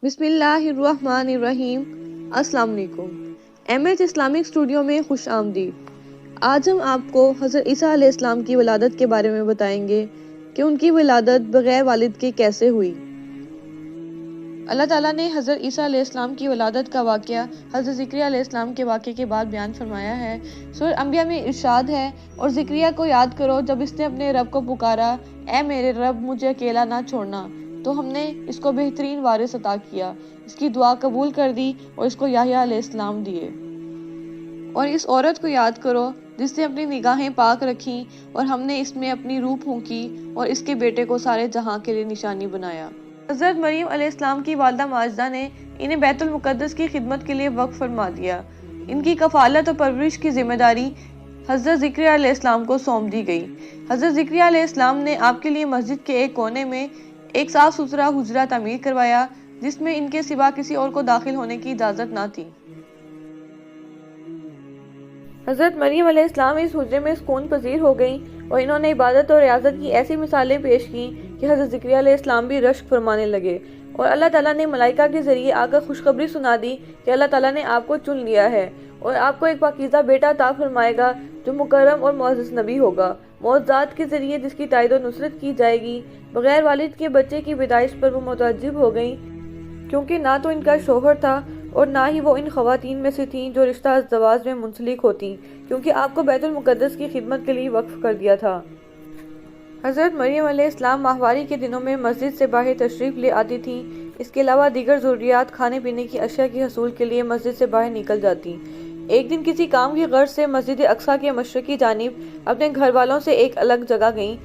بسم اللہ الرحمن الرحیم۔ السلام علیکم۔ MH اسلامک اسٹوڈیو میں خوش آمدید۔ آج ہم آپ کو حضرت عیسیٰ علیہ السلام کی ولادت کے بارے میں بتائیں گے کہ ان کی ولادت بغیر والد کے کیسے ہوئی۔ اللہ تعالیٰ نے حضرت عیسیٰ علیہ السلام کی ولادت کا واقعہ حضرت زکریا علیہ السلام کے واقعے کے بعد بیان فرمایا ہے۔ سورہ انبیاء میں ارشاد ہے، اور زکریا کو یاد کرو جب اس نے اپنے رب کو پکارا، اے میرے رب مجھے اکیلا نہ چھوڑنا، تو ہم نے اس کو بہترین وارث عطا کیا، اس کی دعا قبول کر دی اور اس کو یحییٰ علیہ السلام دیے۔ اور اس عورت کو یاد کرو جس نے اپنی نگاہیں پاک رکھیں اور ہم نے اس میں اپنی روح پھونکی اور اس کے بیٹے کو سارے جہاں کے لیے نشانی بنایا۔ حضرت مریم علیہ السلام کی والدہ ماجدہ نے انہیں بیت المقدس کی خدمت کے لیے وقف فرما دیا۔ ان کی کفالت اور پرورش کی ذمہ داری حضرت زکریا علیہ السلام کو سونپ دی گئی۔ حضرت زکریا علیہ السلام نے آپ کے لیے مسجد کے ایک کونے میں ایک صاف ستھرا حجرہ تعمیر کروایا جس میں ان کے سوا کسی اور کو داخل ہونے کی اجازت نہ تھی۔ حضرت مریم علیہ السلام اس حجرے میں سکون پذیر ہو گئیں اور انہوں نے عبادت اور ریاضت کی ایسی مثالیں پیش کیں کہ حضرت زکریا علیہ السلام بھی رشک فرمانے لگے، اور اللہ تعالیٰ نے ملائکہ کے ذریعے آ کر خوشخبری سنا دی کہ اللہ تعالیٰ نے آپ کو چن لیا ہے اور آپ کو ایک پاکیزہ بیٹا عطا فرمائے گا جو مکرم اور معزز نبی ہوگا، معجزات کے ذریعے جس کی تائید و نصرت کی جائے گی۔ بغیر والد کے بچے کی پیدائش پر وہ متعجب ہو گئیں، کیونکہ نہ تو ان کا شوہر تھا اور نہ ہی وہ ان خواتین میں سے تھیں جو رشتہ ازدواج میں منسلک ہوتیں، کیونکہ آپ کو بیت المقدس کی خدمت کے لیے وقف کر دیا تھا۔ حضرت مریم علیہ السلام ماہواری کے دنوں میں مسجد سے باہر تشریف لے آتی تھیں، اس کے علاوہ دیگر ضروریات کھانے پینے کی اشیاء کے حصول کے لیے مسجد سے باہر نکل جاتی۔ ایک دن کسی کام کی غرض سے مسجد اقصیٰ کے مشرقی جانب اپنے گھر والوں سے ایک الگ جگہ گئیں۔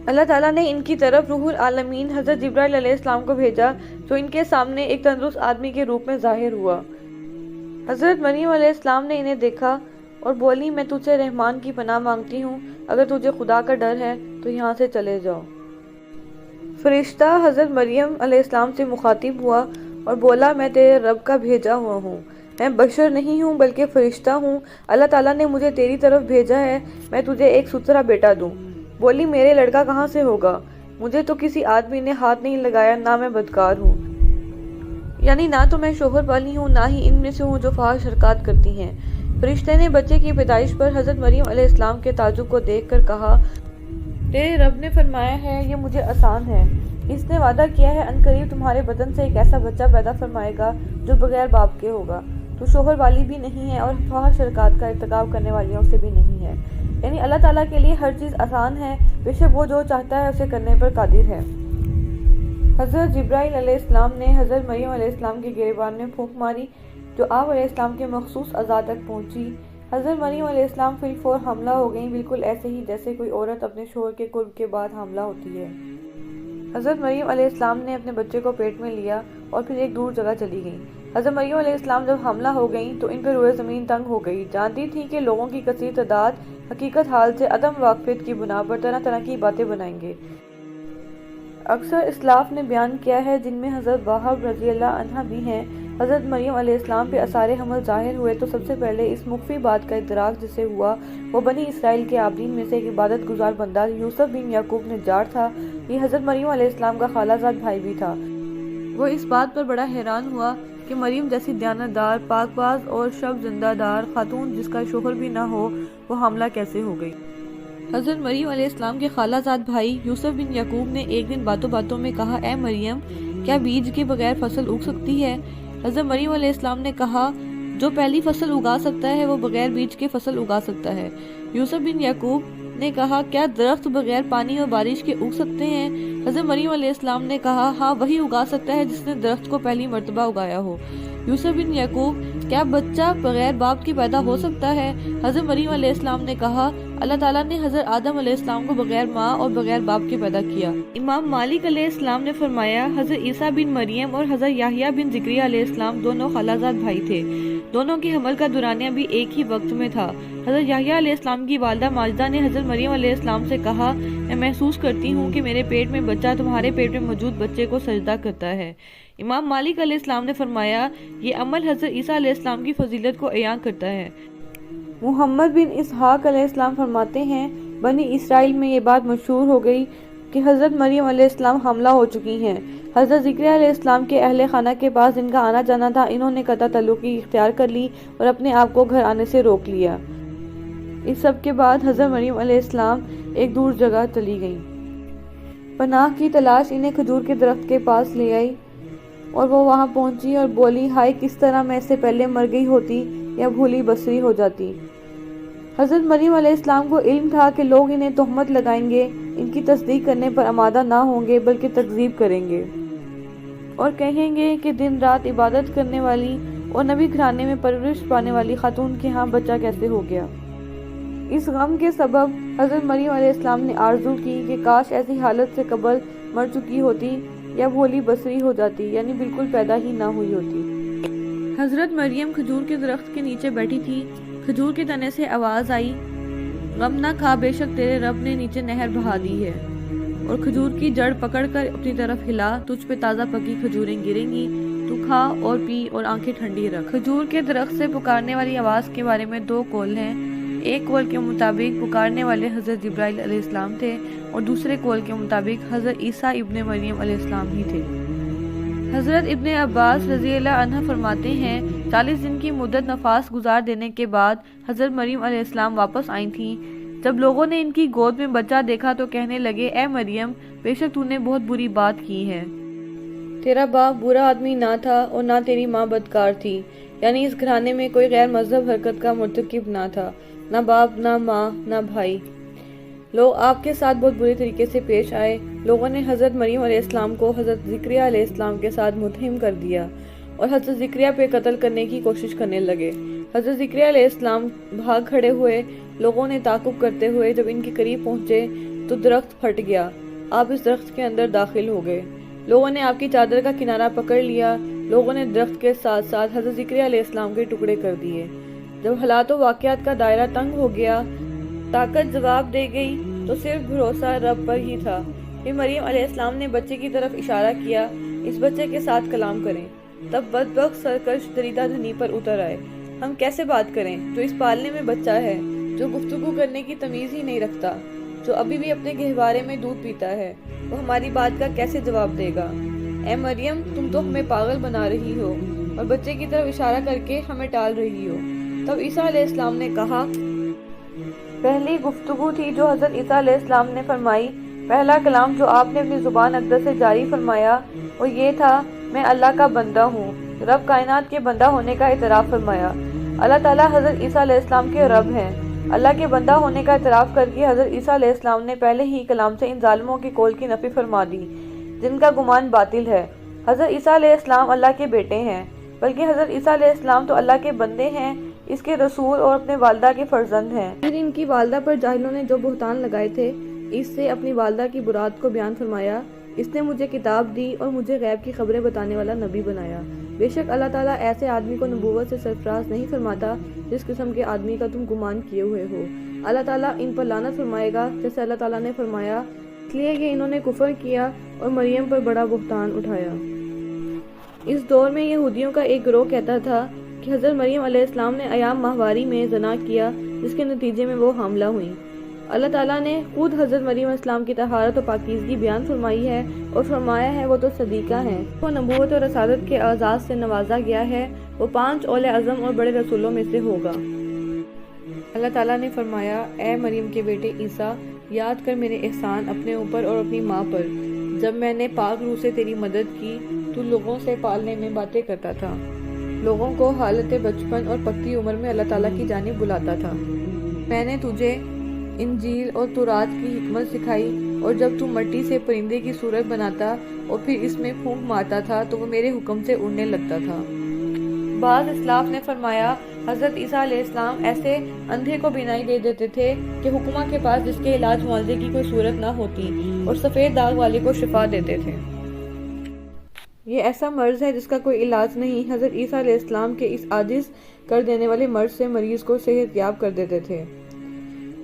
اللہ تعالیٰ نے ان کی طرف روح العالمین حضرت جبرائیل علیہ السلام کو بھیجا جو ان کے سامنے ایک تندرست آدمی کے روپ میں ظاہر ہوا۔ حضرت مریم علیہ السلام نے انہیں دیکھا اور بولی، میں تجھ سے رحمان کی پناہ مانگتی ہوں، اگر تجھے خدا کا ڈر ہے تو یہاں سے چلے جاؤ۔ فرشتہ حضرت مریم علیہ السلام سے مخاطب ہوا اور بولا، میں تیرے رب کا بھیجا ہوا ہوں، میں بشر نہیں ہوں بلکہ فرشتہ ہوں، اللہ تعالیٰ نے مجھے تیری طرف بھیجا ہے میں تجھے ایک ستھرا بیٹا دوں۔ بولی، میرے لڑکا کہاں سے ہوگا؟ مجھے تو کسی آدمی نے ہاتھ نہیں لگایا، نہ میں بدکار ہوں، یعنی نہ تو میں شوہر والی ہوں نہ ہی ان میں سے ہوں جو فاحش حرکات کرتی ہیں۔ فرشتے نے بچے کی پیدائش پر حضرت مریم علیہ السلام کے تعجب کو دیکھ کر کہا، تیرے رب نے فرمایا ہے یہ مجھے آسان ہے، اس نے وعدہ کیا ہے عنقریب تمہارے بدن سے ایک ایسا بچہ پیدا فرمائے گا جو بغیر باپ کے ہوگا، تو شوہر والی بھی نہیں ہے اور فاحش حرکات کا ارتکاب کرنے والیوں سے بھی نہیں ہے، یعنی اللہ تعالیٰ کے لیے ہر چیز آسان ہے، بے شک وہ جو چاہتا ہے اسے کرنے پر قادر ہے۔ حضرت جبرائیل علیہ السلام نے حضرت مریم علیہ السلام کے گریبان میں پھونک ماری جو آپ علیہ السلام کے مخصوص اعضاء تک پہنچی۔ حضرت مریم علیہ السلام فی الفور حاملہ ہو گئیں، بالکل ایسے ہی جیسے کوئی عورت اپنے شوہر کے قرب کے بعد حاملہ ہوتی ہے۔ حضرت مریم علیہ السلام نے اپنے بچے کو پیٹ میں لیا اور پھر ایک دور جگہ چلی گئیں۔ حضرت مریم علیہ السلام جب حاملہ ہو گئیں تو ان پہ روئے زمین تنگ ہو گئی، جانتی تھیں کہ لوگوں کی کثیر تعداد حقیقت حال سے عدم واقفیت کی بنا پر طرح طرح کی باتیں بنائیں گے۔ اکثر اسلاف نے بیان کیا ہے، جن میں حضرت وہب رضی اللہ عنہ بھی ہیں، حضرت مریم علیہ السلام پہ آثار حمل ظاہر ہوئے تو سب سے پہلے اس مخفی بات کا ادراک جسے ہوا وہ بنی اسرائیل کے عابدین میں سے ایک عبادت گزار بندہ یوسف بن یعقوب نجار تھا۔ یہ حضرت مریم علیہ السلام کا خالہ زاد بھائی بھی تھا۔ وہ اس بات پر بڑا حیران ہوا کہ مریم جیسی دیانتدار، پاک باز اور شب زندہ دار خاتون جس کا شوہر بھی نہ ہو وہ حاملہ کیسے ہو گئی۔ حضرت مریم علیہ السلام کے خالہ زاد بھائی یوسف بن یعقوب نے ایک دن باتوں باتوں میں کہا، اے مریم، کیا بیج کے بغیر فصل اگ سکتی ہے؟ حضرت مریم علیہ السلام نے کہا، جو پہلی فصل اگا سکتا ہے وہ بغیر بیج کے فصل اگا سکتا ہے۔ یوسف بن یعقوب نے کہا، کیا درخت بغیر پانی اور بارش کے اگ سکتے ہیں؟ حضرت مریم علیہ السلام نے کہا، ہاں وہی اگا سکتا ہے جس نے درخت کو پہلی مرتبہ اگایا ہو۔ یوسف بن یعقوب، کیا بچہ بغیر باپ کے پیدا ہو سکتا ہے؟ حضرت مریم علیہ السلام نے کہا، اللہ تعالیٰ نے حضرت آدم علیہ السلام کو بغیر ماں اور بغیر باپ کے پیدا کیا۔ امام مالک علیہ السلام نے فرمایا، حضرت عیسیٰ بن مریم اور حضرت یحییٰ بن زکریا علیہ السلام دونوں خالہ زاد بھائی تھے، دونوں کے حمل کا دورانیہ بھی ایک ہی وقت میں تھا۔ حضرت یحییٰ علیہ السلام کی والدہ ماجدہ نے حضرت مریم علیہ السلام سے کہا، میں محسوس کرتی ہوں کہ میرے پیٹ میں بچہ تمہارے پیٹ میں موجود بچے کو سجدہ کرتا ہے۔ امام مالک علیہ السلام نے فرمایا، یہ عمل حضرت عیسیٰ علیہ السلام کی فضیلت کو عیاں کرتا ہے۔ محمد بن اسحاق علیہ السلام فرماتے ہیں، بنی اسرائیل میں یہ بات مشہور ہو گئی کہ حضرت مریم علیہ السلام حاملہ ہو چکی ہیں، حضرت زکریا علیہ السلام کے اہل خانہ کے پاس جن کا آنا جانا تھا، انہوں نے قطع تعلقی اختیار کر لی اور اپنے آپ کو گھر آنے سے روک لیا۔ اس سب کے بعد حضرت مریم علیہ السلام ایک دور جگہ چلی گئیں۔ پناہ کی تلاش انہیں کھجور کے درخت کے پاس لے آئی اور وہ وہاں پہنچی اور بولی، ہائے کس طرح میں اس سے پہلے مر گئی ہوتی یا بھولی بصری ہو جاتی۔ حضرت مریم علیہ السلام کو علم تھا کہ لوگ انہیں تہمت لگائیں گے، ان کی تصدیق کرنے پر آمادہ نہ ہوں گے بلکہ تکذیب کریں گے اور کہیں گے کہ دن رات عبادت کرنے والی اور نبی گھرانے میں پرورش پانے والی خاتون کے ہاں بچہ کیسے ہو گیا۔ اس غم کے سبب حضرت مریم علیہ السلام نے آرزو کی کہ کاش ایسی حالت سے قبل مر چکی ہوتی یا بھولی بصری ہو جاتی، یعنی بالکل پیدا ہی نہ ہوئی ہوتی۔ حضرت مریم کھجور کے درخت کے نیچے بیٹھی تھی۔ کھجور کے تنے سے آواز آئی، غم نہ کھا، بے شک تیرے رب نے نیچے نہر بہا دی ہے، اور کھجور کی جڑ پکڑ کر اپنی طرف ہلا، تجھ پہ تازہ پکی کھجوریں گریں گی، تو کھا اور پی اور آنکھیں ٹھنڈی رکھ۔ کھجور کے درخت سے پکارنے والی آواز کے بارے میں دو قول ہیں۔ ایک قول کے مطابق پکارنے والے حضرت جبرائیل علیہ السلام تھے اور دوسرے قول کے مطابق حضرت عیسیٰ ابن مریم علیہ السلام ہی تھے۔ حضرت ابن عباس رضی اللہ عنہ فرماتے ہیں، 40 دن کی مدت نفاس گزار دینے کے بعد حضرت مریم علیہ السلام واپس آئی تھیں۔ جب لوگوں نے ان کی گود میں بچہ دیکھا تو کہنے لگے، اے مریم، بے شک تو نے بہت بری بات کی ہے۔ تیرا باپ برا آدمی نہ تھا اور نہ تیری ماں بدکار تھی، یعنی اس گھرانے میں کوئی غیر مذہب حرکت کا مرتکب نہ تھا، نہ باپ، نہ ماں، نہ بھائی۔ لوگ آپ کے ساتھ بہت برے طریقے سے پیش آئے۔ لوگوں نے حضرت مریم علیہ السلام کو حضرت زکریا علیہ السلام کے ساتھ متہم کر دیا اور حضرت زکریا پہ قتل کرنے کی کوشش کرنے لگے۔ حضرت زکریا علیہ السلام بھاگ کھڑے ہوئے۔ لوگوں نے تعقب کرتے ہوئے جب ان کے قریب پہنچے تو درخت پھٹ گیا۔ آپ اس درخت کے اندر داخل ہو گئے۔ لوگوں نے آپ کی چادر کا کنارہ پکڑ لیا۔ لوگوں نے درخت کے ساتھ ساتھ حضرت زکریا علیہ السلام کے ٹکڑے کر دیے۔ جب حالات و واقعات کا دائرہ تنگ ہو گیا، طاقت جواب دے گئی تو صرف بھروسہ رب پر ہی تھا۔ پھر مریم علیہ السلام نے بچے کی طرف اشارہ کیا، اس بچے کے ساتھ کلام کریں۔ تب بدبخت سرکش دریدہ دھنی پر اتر آئے، ہم کیسے بات کریں جو اس پالنے میں بچہ ہے، جو گفتگو کرنے کی تمیز ہی نہیں رکھتا، جو ابھی بھی اپنے گہوارے میں دودھ پیتا ہے، وہ ہماری بات کا کیسے جواب دے گا؟ اے مریم، تم تو ہمیں پاگل بنا رہی ہو اور بچے کی طرف اشارہ کر کے ہمیں ٹال رہی ہو۔ تب عیسیٰ علیہ السلام نے کہا، پہلی گفتگو تھی جو حضرت عیسیٰ علیہ السلام نے فرمائی، پہلا کلام جو آپ نے اپنی زبان اقدس سے جاری فرمایا وہ یہ تھا، میں اللہ کا بندہ ہوں۔ رب کائنات کے بندہ ہونے کا اعتراف فرمایا۔ اللہ تعالیٰ حضرت عیسیٰ علیہ السلام کے رب ہیں۔ اللہ کے بندہ ہونے کا اعتراف کر کے حضرت عیسیٰ علیہ السلام نے پہلے ہی کلام سے ان ظالموں کے قول کی نفی فرما دی جن کا گمان باطل ہے۔ حضرت عیسیٰ علیہ السلام اللہ کے بیٹے ہیں، بلکہ حضرت عیسیٰ علیہ السلام تو اللہ کے بندے ہیں، اس کے رسول اور اپنے والدہ کے فرزند ہیں۔ پھر ان کی والدہ پر جاہلوں نے جو بہتان لگائے تھے، اس سے اپنی والدہ کی برات کو بیان فرمایا، اس نے مجھے کتاب دی اور مجھے غیب کی خبریں بتانے والا نبی بنایا۔ بے شک اللہ تعالیٰ ایسے آدمی کو نبوت سے سرفراز نہیں فرماتا جس قسم کے آدمی کا تم گمان کیے ہوئے ہو۔ اللہ تعالیٰ ان پر لعنت فرمائے گا جیسے اللہ تعالیٰ نے فرمایا، اس لیے کہ انہوں نے کفر کیا اور مریم پر بڑا بہتان اٹھایا۔ اس دور میں یہودیوں کا ایک گروہ کہتا تھا کہ حضرت مریم علیہ السلام نے ایام ماہواری میں زنا کیا، جس کے نتیجے میں وہ حاملہ ہوئیں۔ اللہ تعالیٰ نے خود حضرت مریم علیہ السلام کی طہارت و پاکیزگی بیان فرمائی ہے اور فرمایا ہے وہ تو صدیقہ ہیں، وہ نبوت اور رسالت کے اعزاز سے نوازا گیا ہے، وہ 5 اولے اعظم اور بڑے رسولوں میں سے ہوگا۔ اللہ تعالیٰ نے فرمایا، اے مریم کے بیٹے عیسیٰ، یاد کر میرے احسان اپنے اوپر اور اپنی ماں پر، جب میں نے پاک روح سے تیری مدد کی، تو لوگوں سے پالنے میں باتیں کرتا تھا، لوگوں کو حالت بچپن اور پکی عمر میں اللہ تعالیٰ کی جانب بلاتا تھا۔ میں نے تجھے انجیل اور تورات کی حکمت سکھائی، اور جب تو مٹی سے پرندے کی صورت بناتا اور پھر اس میں پھونک مارتا تھا تو وہ میرے حکم سے اڑنے لگتا تھا۔ بعض اسلاف نے فرمایا، حضرت عیسیٰ علیہ السلام ایسے اندھے کو بینائی دے دیتے تھے کہ حکمہ کے پاس جس کے علاج معالجے کی کوئی صورت نہ ہوتی، اور سفید داغ والے کو شفا دیتے تھے۔ یہ ایسا مرض ہے جس کا کوئی علاج نہیں۔ حضرت عیسیٰ علیہ السلام کے اس عاجز کر دینے والے مرض سے مریض کو صحت یاب کر دیتے تھے۔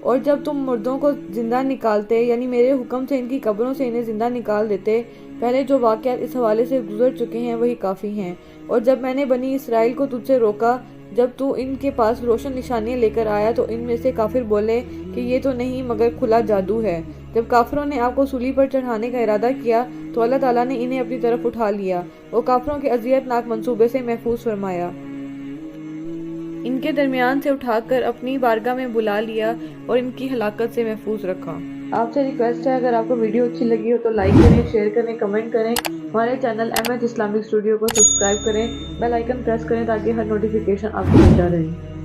اور جب تم مردوں کو زندہ نکالتے، یعنی میرے حکم سے ان کی قبروں سے انہیں زندہ نکال دیتے، پہلے جو واقعات اس حوالے سے گزر چکے ہیں وہی کافی ہیں۔ اور جب میں نے بنی اسرائیل کو تجھ سے روکا، جب تو ان کے پاس روشن نشانیاں لے کر آیا، تو ان میں سے کافر بولے کہ یہ تو نہیں مگر کھلا جادو ہے۔ جب کافروں نے آپ کو صلیب پر چڑھانے کا ارادہ کیا تو اللہ تعالیٰ نے انہیں اپنی طرف اٹھا لیا اور کافروں کے اذیت ناک منصوبے سے محفوظ فرمایا۔ ان کے درمیان سے اٹھا کر اپنی بارگاہ میں بلا لیا اور ان کی ہلاکت سے محفوظ رکھا۔ آپ سے ریکویسٹ ہے اگر آپ کو ویڈیو اچھی لگی ہو تو لائک کریں، شیئر کریں، کمنٹ کریں، ہمارے channel M H Islamic Studio کو سبسکرائب کریں، بیل آئیکن پریس کریں تاکہ ہر نوٹیفیکیشن آپ کو ملتا رہے۔